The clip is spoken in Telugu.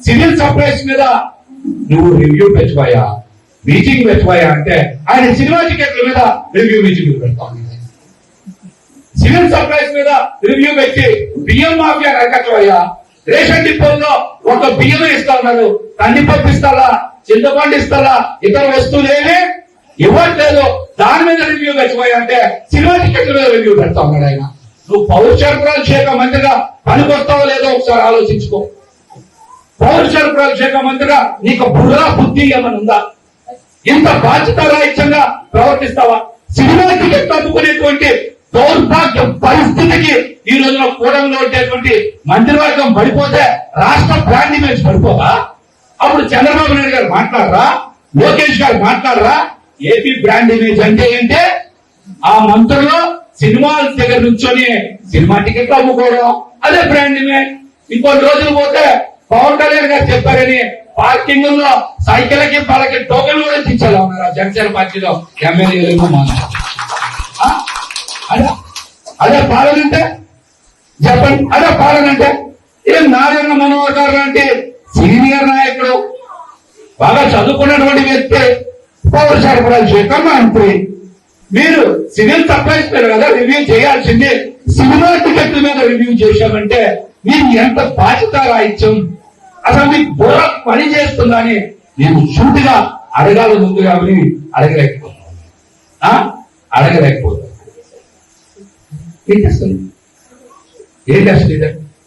సివిల్ సప్లైస్ మీద నువ్వు రివ్యూ పెట్టుకోయా, మీటింగ్ పెట్టుకోయా అంటే ఆయన సినిమా టికెట్ల మీద రివ్యూ మీటింగ్ పెడతాం. సివిల్ సప్లైస్ మీద రివ్యూ పెట్టి బియ్యం మాఫియా అరకట్లయ్యా. రేషన్ డిపోల్లో ఒక బియ్యం ఇస్తా ఉన్నారు, కందిపప్పు ఇస్తారా, చింతపండు ఇస్తారా, ఇతర వస్తువులు ఏమి ఇవ్వట్లేదు. దాని మీద రివ్యూ పెట్టుకోయా అంటే సినిమా టికెట్ల మీద రివ్యూ పెడతా ఉన్నాడు ఆయన. నువ్వు పౌర సరఫరాల శాఖ మంత్రిగా పనికొస్తావో లేదో ఒకసారి ఆలోచించుకో. పౌర సరఫరాల శాఖ మంత్రిగా నీకు బుర్రా బుద్ధి ఏమని ఉందా? ఇంత బాధ్యతారాహిత్యంగా ప్రవర్తిస్తావా? సినిమా టికెట్ అమ్ముకునేటువంటి దౌర్భాగ్య పరిస్థితికి ఈ రోజున కూడంలో ఉండేటువంటి మంత్రివర్గం పడిపోతే రాష్ట్ర బ్రాండ్ ఇమేజ్ పడిపోదా? అప్పుడు చంద్రబాబు నాయుడు గారు మాట్లాడరా, లోకేష్ గారు మాట్లాడరా? ఏపీ బ్రాండ్ ఇమేజ్ అంటే ఏంటే ఆ మంత్రులు సినిమాల దగ్గర నుంచొని సినిమా టికెట్లు అమ్ముకోవడం, అదే బ్రాండ్ ఇమేజ్. ఇంకొన్ని రోజులు పోతే పవన్ కళ్యాణ్ గారు చెప్పారని పార్కింగ్ లో సైకిల్కి వాళ్ళకి టోకెన్ కూడా ఇచ్చేలా ఉన్నారు జనసేన పార్టీలో ఎమ్మెల్యేలు. అదే పాలనంటే చెప్పండి, అదే పాలనంటే ఏం? నారాయణ మనోహర్ గారు లాంటి సీనియర్ నాయకుడు, బాగా చదువుకున్నటువంటి వ్యక్తి, పౌర సరఫరాల శాఖ మంత్రి, మీరు సివిల్ సప్లైస్ మీద కదా రివ్యూ చేయాల్సింది, సినిమా టికెట్ల మీద రివ్యూ చేశామంటే మీరు ఎంత బాధ్యత రాయిత్యం, అసలు మీకు బుర్ర పని చేస్తుందని నేను సూటిగా అడగాలి ముందుగా అని అడగలేకపోతాను. ఏంటి అసలు ఏంటి అసలు